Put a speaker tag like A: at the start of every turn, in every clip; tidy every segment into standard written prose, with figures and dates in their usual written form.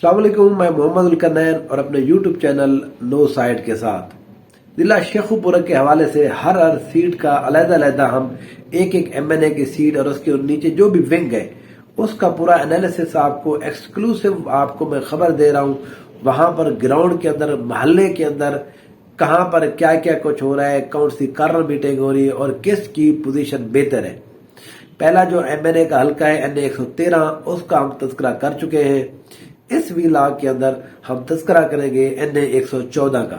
A: السلام علیکم، میں محمد الکنین اور اپنے یوٹیوب چینل نو سائڈ کے ساتھ ضلع شیخو پورہ کے حوالے سے ہر سیٹ کا علیحدہ علیحدہ ہم ایک ایم این اے کی سیٹ اور اس کے نیچے جو بھی ونگ ہے اس کا پورا انالیسس آپ کو ایکسکلوسیو آپ کو میں خبر دے رہا ہوں۔ وہاں پر گراؤنڈ کے اندر، محلے کے اندر کہاں پر کیا کیا کچھ ہو رہا ہے، کون سی کارنر میٹنگ ہو رہی ہے اور کس کی پوزیشن بہتر ہے۔ پہلا جو ایم این اے کا حلقہ ہے این اے 113، اس کا ہم تذکرہ کر چکے ہیں۔ اس ویلاگ کے اندر ہم تذکرہ کریں گے این اے 114 کا۔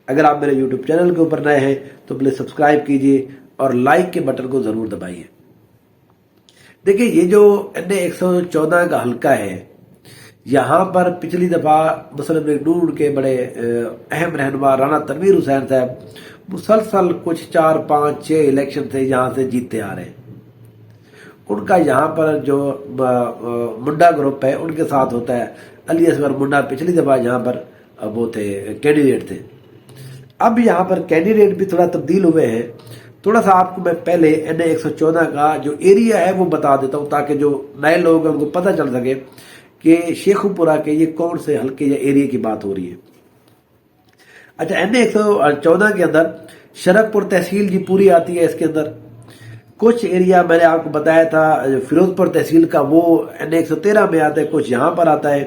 A: اگر آپ میرے یوٹیوب چینل کے اوپر نئے ہیں تو پلیز سبسکرائب کیجئے اور لائک کے بٹن کو ضرور دبائیے۔ دیکھیں، یہ جو این اے 114 کا حلقہ ہے، یہاں پر پچھلی دفعہ مسلم لیگ نون کے بڑے اہم رہنما رانا تنویر حسین صاحب مسلسل کچھ 4 5 6 الیکشن سے یہاں سے جیتتے آ رہے ہیں۔ ان کا یہاں پر جو منڈا گروپ ہے ان کے ساتھ ہوتا ہے۔ علی اصغر منڈا پچھلی دفعہ یہاں پر وہ تھے، کینڈیڈیٹ تھے۔ اب یہاں پر کینڈیڈیٹ بھی تھوڑا تبدیل ہوئے ہیں۔ تھوڑا سا آپ کو میں پہلے این اے 114 کا جو ایریا ہے وہ بتا دیتا ہوں تاکہ جو نئے لوگ ہیں ان کو پتہ چل سکے کہ شیخو پورہ کے یہ کون سے حلقے یا ایریا کی بات ہو رہی ہے۔ اچھا، این اے 114 کے اندر شرک پور تحصیل جی پوری آتی ہے۔ اس کے اندر کچھ ایریا میں نے آپ کو بتایا تھا فیروز پور تحصیل کا، وہ این اے 113 میں آتا ہے، کچھ یہاں پر آتا ہے۔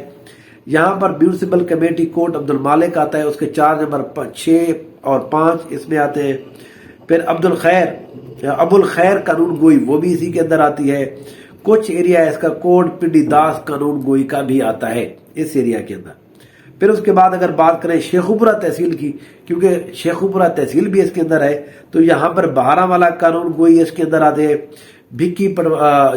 A: یہاں پر میونسپل کمیٹی کوٹ عبد المالک آتا ہے، اس کے 4 نمبر 6 اور 5 اس میں آتے ہیں۔ پھر ابو الخیر قانون گوئی وہ بھی اسی کے اندر آتی ہے۔ کچھ ایریا اس کا کوٹ پنڈی داس قانون گوئی کا بھی آتا ہے اس ایریا کے اندر۔ پھر اس کے بعد اگر بات کریں شیخو پورہ تحصیل کی، کیونکہ شیخو پورہ تحصیل بھی اس کے اندر ہے، تو یہاں پر بہارا والا قانون گوئی اس کے اندر آتے ہیں۔ بھکی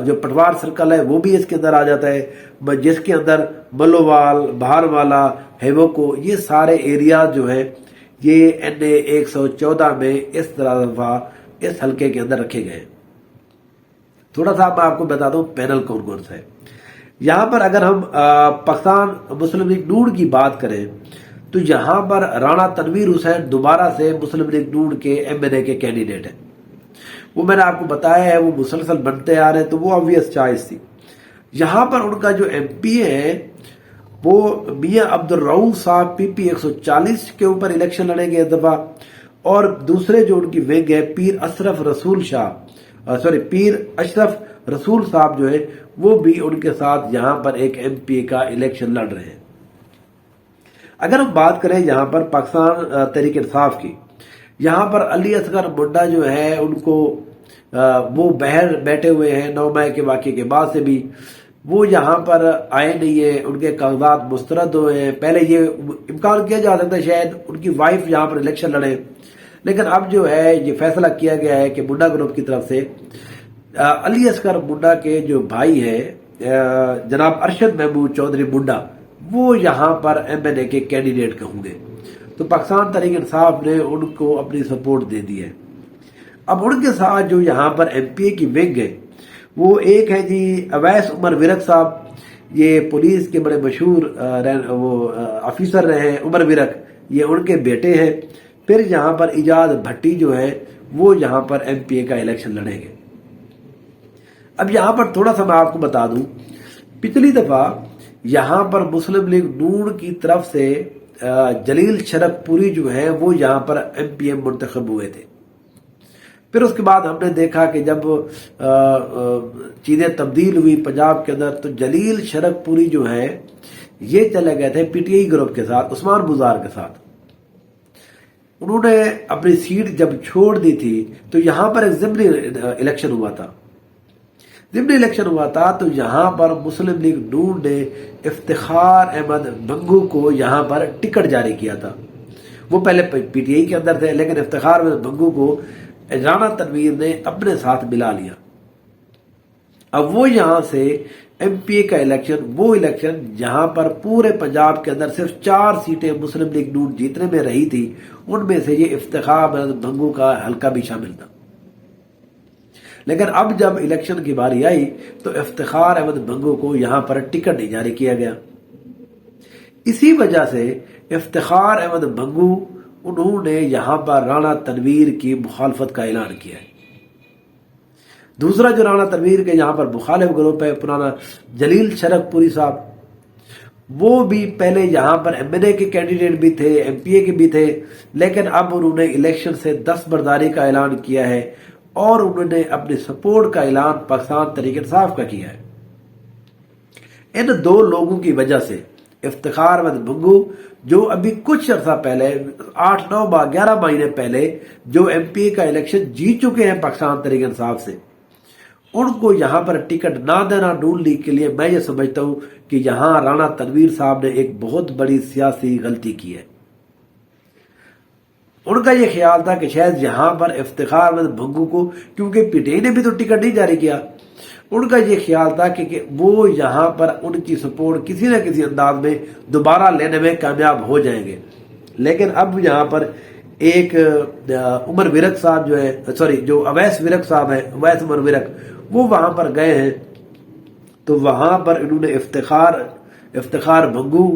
A: جو پٹوار سرکل ہے وہ بھی اس کے اندر آ جاتا ہے، جس کے اندر ملووال، بہار والا، ہیوکو، یہ سارے ایریا جو ہے یہ این اے 114 میں اس طرح اس حلقے کے اندر رکھے گئے۔ تھوڑا سا میں آپ کو بتا دوں پینل کون کون سا ہے۔ یہاں پر اگر ہم پاکستان مسلم لیگ نون کی بات کریں تو یہاں پر رانا تنویر حسین دوبارہ سے مسلم لیگ نون کے ایم این اے کے کینڈیڈیٹ ہیں۔ وہ میں نے آپ کو بتایا ہے وہ مسلسل بنتے آ رہے ہیں، تو وہ obvious چوائس تھی۔ یہاں پر ان کا جو ایم پی ہے وہ میاں عبد الرؤوف صاحب پی پی 140 کے اوپر الیکشن لڑیں گے اس دفعہ، اور دوسرے جو ان کی ونگ ہے پیر اشرف رسول صاحب جو ہے وہ بھی ان کے ساتھ یہاں پر ایک ایم پی کا الیکشن لڑ رہے ہیں۔ اگر ہم بات کریں یہاں پر پاکستان تحریک انصاف کی، یہاں پر علی اصغر منڈا جو ہے ان کو وہ باہر بیٹھے ہوئے ہیں 9 مئی کے واقعے کے بعد سے بھی، وہ یہاں پر آئے نہیں ہیں، ان کے کاغذات مسترد ہوئے ہیں۔ پہلے یہ امکان کیا جا سکتا ہے شاید ان کی وائف یہاں پر الیکشن لڑے، لیکن اب جو ہے یہ فیصلہ کیا گیا ہے کہ منڈا گروپ کی طرف سے علی اصغر منڈا کے جو بھائی ہیں جناب ارشد محمود چودھری منڈا، وہ یہاں پر ایم این اے کے کینڈیڈیٹ ہوں گے۔ تو پاکستان تحریک انصاف نے ان کو اپنی سپورٹ دے دی ہے۔ اب ان کے ساتھ جو یہاں پر ایم پی اے کی ونگ ہے وہ ایک ہے جی اویس عمر ورک صاحب، یہ پولیس کے بڑے مشہور وہ آفیسر رہے ہیں عمر ورک، یہ ان کے بیٹے ہیں۔ پھر یہاں پر ایجاد بھٹی جو ہے وہ یہاں پر ایم پی اے کا الیکشن لڑیں گے۔ اب یہاں پر تھوڑا سا میں آپ کو بتا دوں، پچھلی دفعہ یہاں پر مسلم لیگ نون کی طرف سے جلیل شرک پوری جو ہے وہ یہاں پر ایم پی اے منتخب ہوئے تھے۔ پھر اس کے بعد ہم نے دیکھا کہ جب چیزیں تبدیل ہوئی پنجاب کے اندر تو جلیل شرک پوری جو ہے یہ چلے گئے تھے پی ٹی آئی گروپ کے ساتھ، عثمان بزار کے ساتھ۔ انہوں نے اپنی سیٹ جب چھوڑ دی تھی تو یہاں پر ایک ضمنی الیکشن ہوا تھا تو یہاں پر مسلم لیگ نون نے افتخار احمد بھنگو کو یہاں پر ٹکٹ جاری کیا تھا۔ وہ پہلے پی ٹی آئی کے اندر تھے، لیکن افتخار احمد بھنگو کو رانا تنویر نے اپنے ساتھ ملا لیا۔ اب وہ یہاں سے ایم پی اے کا الیکشن جہاں پر پورے پنجاب کے اندر صرف 4 سیٹیں مسلم لیگ نون جیتنے میں رہی تھی، ان میں سے یہ افتخار احمد بھنگو کا حلقہ بھی شامل تھا۔ لیکن اب جب الیکشن کی باری آئی تو افتخار احمد بھنگو کو یہاں پر ٹکٹ نہیں جاری کیا گیا۔ اسی وجہ سے افتخار احمد بھنگو انہوں نے یہاں پر رانا تنویر کی مخالفت کا اعلان کیا ہے۔ دوسرا جو رانا تنویر کے یہاں پر مخالف گروپ ہے پرانا جلیل شرک پوری صاحب، وہ بھی پہلے یہاں پر ایم این اے کے کینڈیڈیٹ بھی تھے، ایم پی اے کے بھی تھے، لیکن اب انہوں نے الیکشن سے دستبرداری کا اعلان کیا ہے اور انہوں نے اپنے سپورٹ کا اعلان پاکستان تحریک انصاف کا کیا ہے۔ ان دو لوگوں کی وجہ سے افتخار احمد بھنگو، جو ابھی کچھ عرصہ پہلے 8-9 مہینے پہلے جو ایم پی اے کا الیکشن جیت چکے ہیں پاکستان تحریک انصاف سے، ان کو یہاں پر ٹکٹ نہ دینا نون لیگ کے لیے، میں یہ سمجھتا ہوں کہ یہاں رانا تنویر صاحب نے ایک بہت بڑی سیاسی غلطی کی ہے۔ ان کا یہ خیال تھا کہ شاید یہاں پر افتخار احمد بھنگو کو، کیونکہ پی ٹی آئی نے بھی تو ٹکٹ نہیں جاری کیا، ان کا یہ خیال تھا کہ وہ یہاں پر ان کی سپورٹ کسی نہ کسی انداز میں دوبارہ لینے میں کامیاب ہو جائیں گے۔ لیکن اب یہاں پر ایک عمر ورک صاحب جو اویس ورک صاحب ہیں، اویس عمر ورک، وہ وہاں پر گئے ہیں، تو وہاں پر انہوں نے افتخار بھنگو،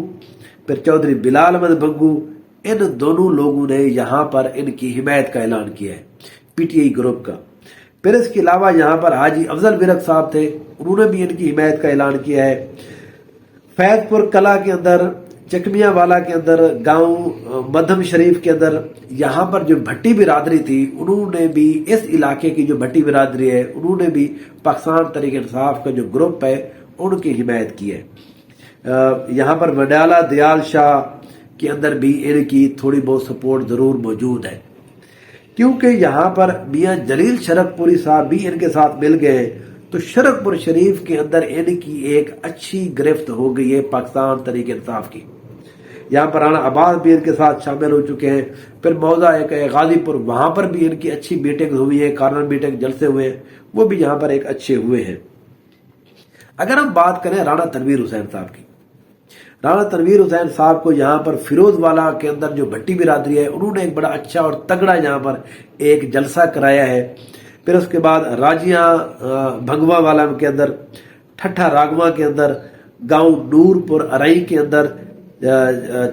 A: پھر چودھری بلال احمد بھنگو، ان دونوں لوگوں نے یہاں پر ان کی حمایت کا اعلان کیا ہے پی ٹی آئی گروپ کا۔ پھر اس کے علاوہ یہاں پر حاجی افضل ورک صاحب تھے، انہوں نے بھی ان کی حمایت کا اعلان کیا ہے۔ فیض پور کلا کے اندر، چکمیا والا کے اندر، گاؤں مدھم شریف کے اندر، یہاں پر جو بھٹی برادری تھی، انہوں نے بھی، اس علاقے کی جو بھٹی برادری ہے، انہوں نے بھی پاکستان تحریک انصاف کا جو گروپ ہے ان کی حمایت کی ہے۔ یہاں پر وڈالہ دیال شاہ کے اندر بھی ان کی تھوڑی بہت سپورٹ ضرور موجود ہے، کیونکہ یہاں پر میاں جلیل شرک پوری صاحب بھی ان کے ساتھ مل گئے، تو شرک پور شریف کے اندر ان کی ایک اچھی گرفت ہو گئی ہے پاکستان تحریک انصاف کی۔ یہاں پر رانا عباس بھی ان کے ساتھ شامل ہو چکے ہیں۔ پھر موضع ایک ہے غازی پور، وہاں پر بھی ان کی اچھی میٹنگ ہوئی ہے، کارنر میٹنگ جلسے ہوئے ہیں، وہ بھی یہاں پر ایک اچھے ہوئے ہیں۔ اگر ہم بات کریں رانا تنویر حسین صاحب کی، رانا تنویر حسین صاحب کو یہاں پر فیروز والا کے اندر جو بھٹی برادری ہے، انہوں نے ایک بڑا اچھا اور تگڑا یہاں پر ایک جلسہ کرایا ہے۔ پھر اس کے بعد راجیاں بھنگوا والا کے اندر، ٹھٹھا راگواں کے اندر، گاؤں نور پور ارائی کے اندر،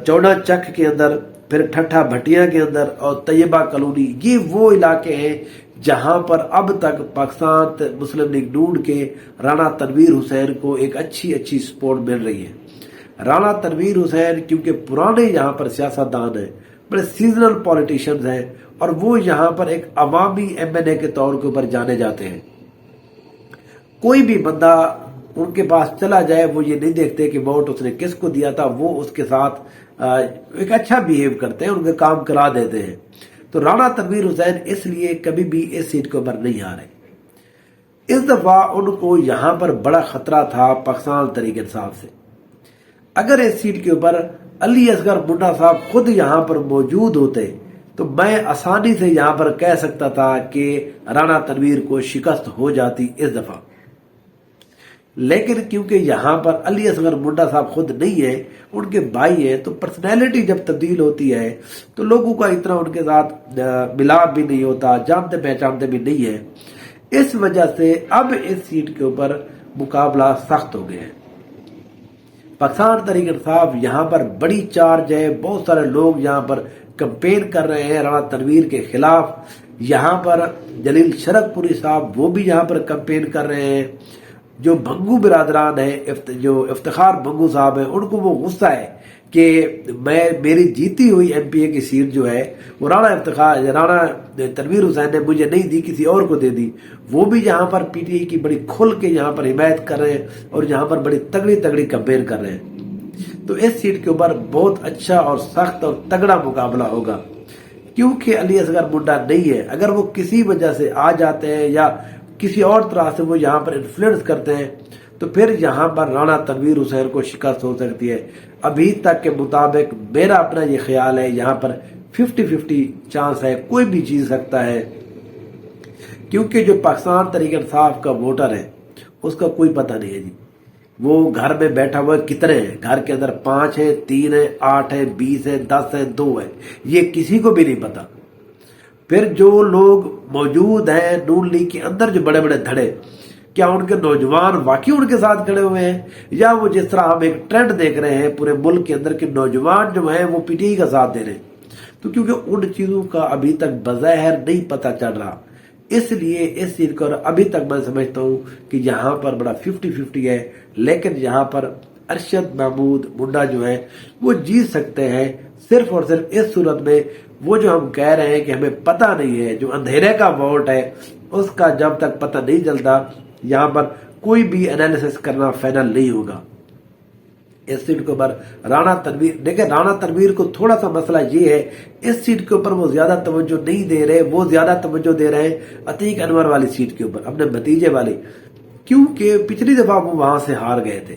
A: چوڑا چک کے اندر، پھر ٹھٹھا بھٹیاں کے اندر اور طیبہ کالونی، یہ وہ علاقے ہیں جہاں پر اب تک پاکستان مسلم لیگ نون کے رانا تنویر حسین کو ایک اچھی سپورٹ مل رہی ہے۔ رانا تنویر حسین کیونکہ پرانے یہاں پر سیاست دان ہیں، بڑے سیزنل پولیٹیشنز ہیں، اور وہ یہاں پر ایک عوامی ایم این اے کے طور کے اوپر جانے جاتے ہیں۔ کوئی بھی بندہ ان کے پاس چلا جائے، وہ یہ نہیں دیکھتے کہ ووٹ اس نے کس کو دیا تھا، وہ اس کے ساتھ ایک اچھا بیہیو کرتے ہیں، ان کے کام کرا دیتے ہیں۔ تو رانا تنویر حسین اس لیے کبھی بھی اس سیٹ کے اوپر نہیں آ رہے۔ اس دفعہ ان کو یہاں پر بڑا خطرہ تھا پاکستان تحریک انصاف سے۔ اگر اس سیٹ کے اوپر علی اصغر منڈا صاحب خود یہاں پر موجود ہوتے تو میں آسانی سے یہاں پر کہہ سکتا تھا کہ رانا تنویر کو شکست ہو جاتی اس دفعہ، لیکن کیونکہ یہاں پر علی اصغر منڈا صاحب خود نہیں ہے، ان کے بھائی ہیں، تو پرسنالٹی جب تبدیل ہوتی ہے تو لوگوں کا اتنا ان کے ساتھ ملاپ بھی نہیں ہوتا، جانتے پہچانتے بھی نہیں ہے۔ اس وجہ سے اب اس سیٹ کے اوپر مقابلہ سخت ہو گیا ہے۔ پاکستان تحریک انصاف یہاں پر بڑی چارج ہے، بہت سارے لوگ یہاں پر کمپین کر رہے ہیں رانا تنویر کے خلاف۔ یہاں پر جلیل شرک پوری صاحب وہ بھی یہاں پر کمپین کر رہے ہیں۔ جو بھنگو برادران ہیں، جو افتخار بھنگو صاحب ہیں، ان کو وہ غصہ ہے کہ میری جیتی ہوئی ایم پی اے کی سیٹ جو ہے وہ رانا تنویر حسین نے مجھے نہیں دی، کسی اور کو دے دی۔ وہ بھی یہاں پر پی ٹی آئی کی بڑی کھل کے یہاں پر حمایت کر رہے ہیں اور یہاں پر بڑی تگڑی کمپین کر رہے ہیں۔ تو اس سیٹ کے اوپر بہت اچھا اور سخت اور تگڑا مقابلہ ہوگا، کیونکہ علی اصغر منڈا نہیں ہے۔ اگر وہ کسی وجہ سے آ جاتے ہیں یا کسی اور طرح سے وہ یہاں پر انفلوئنس کرتے ہیں تو پھر یہاں پر رانا تنویر حسین کو شکست ہو سکتی ہے۔ ابھی تک کے مطابق میرا اپنا یہ خیال ہے یہاں پر 50-50 چانس ہے، کوئی بھی جیت سکتا ہے، کیونکہ جو پاکستان تحریک انصاف کا ووٹر ہے اس کا کوئی پتہ نہیں ہے جی، وہ گھر میں بیٹھا ہوا ہے، کتنے ہیں گھر کے اندر، 5 ہیں، 3 ہیں، 8 ہیں، 20 ہیں، 10 ہیں، 2 ہیں، یہ کسی کو بھی نہیں پتا۔ پھر جو لوگ موجود ہیں نون لیگ کے اندر، جو بڑے دھڑے، کیا ان کے نوجوان واقعی ان کے ساتھ کھڑے ہوئے ہیں، یا وہ جس طرح ہم ایک ٹرینڈ دیکھ رہے ہیں پورے ملک کے اندر کہ نوجوان جو ہیں وہ پی ٹی آئی کا ساتھ دے رہے ہیں؟ تو کیونکہ ان چیزوں کا ابھی تک بظاہر نہیں پتہ چل رہا، اس لیے اس سیٹ کو ابھی تک میں سمجھتا ہوں کہ یہاں پر بڑا 50-50 ہے، لیکن یہاں پر ارشد محمود منڈا جو ہیں وہ جیت سکتے ہیں صرف اور صرف اس صورت میں وہ جو ہم کہہ رہے ہیں کہ ہمیں پتہ نہیں ہے، جو اندھیرے کا ووٹ ہے اس کا جب تک پتہ نہیں چلتا یہاں پر کوئی بھی انالیسس کرنا فائنل نہیں ہوگا۔ اس سیٹ کے اوپر رانا تنویر، دیکھیں رانا تنویر کو تھوڑا سا مسئلہ یہ ہے اس سیٹ کے اوپر وہ زیادہ توجہ نہیں دے رہے، وہ زیادہ توجہ دے رہے ہیں عتیق انور والی سیٹ کے اوپر، اپنے بھتیجے والی، کیونکہ پچھلی دفعہ وہ وہاں سے ہار گئے تھے۔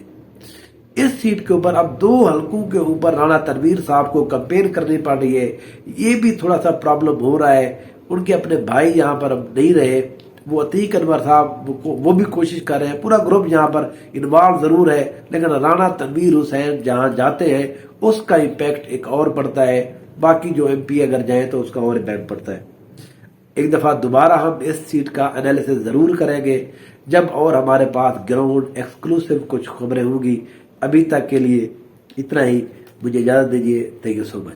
A: اس سیٹ کے اوپر اب 2 حلقوں کے اوپر رانا تنویر صاحب کو کمپین کرنی پڑ رہی ہے، یہ بھی تھوڑا سا پرابلم ہو رہا ہے۔ ان کے اپنے بھائی یہاں پر اب نہیں رہے، وہ عتیق انور صاحب وہ بھی کوشش کر رہے ہیں، پورا گروپ یہاں پر انوالو ضرور ہے، لیکن رانا تنویر حسین جہاں جاتے ہیں اس کا امپیکٹ ایک اور پڑتا ہے، باقی جو ایم پی اگر جائیں تو اس کا اور امپیکٹ پڑتا ہے۔ ایک دفعہ دوبارہ ہم اس سیٹ کا انالیسس ضرور کریں گے جب اور ہمارے پاس گراؤنڈ ایکسکلوسیو کچھ خبریں ہوں گی۔ ابھی تک کے لیے اتنا ہی، مجھے اجازت دیجیے، تھینک یو سو مچ۔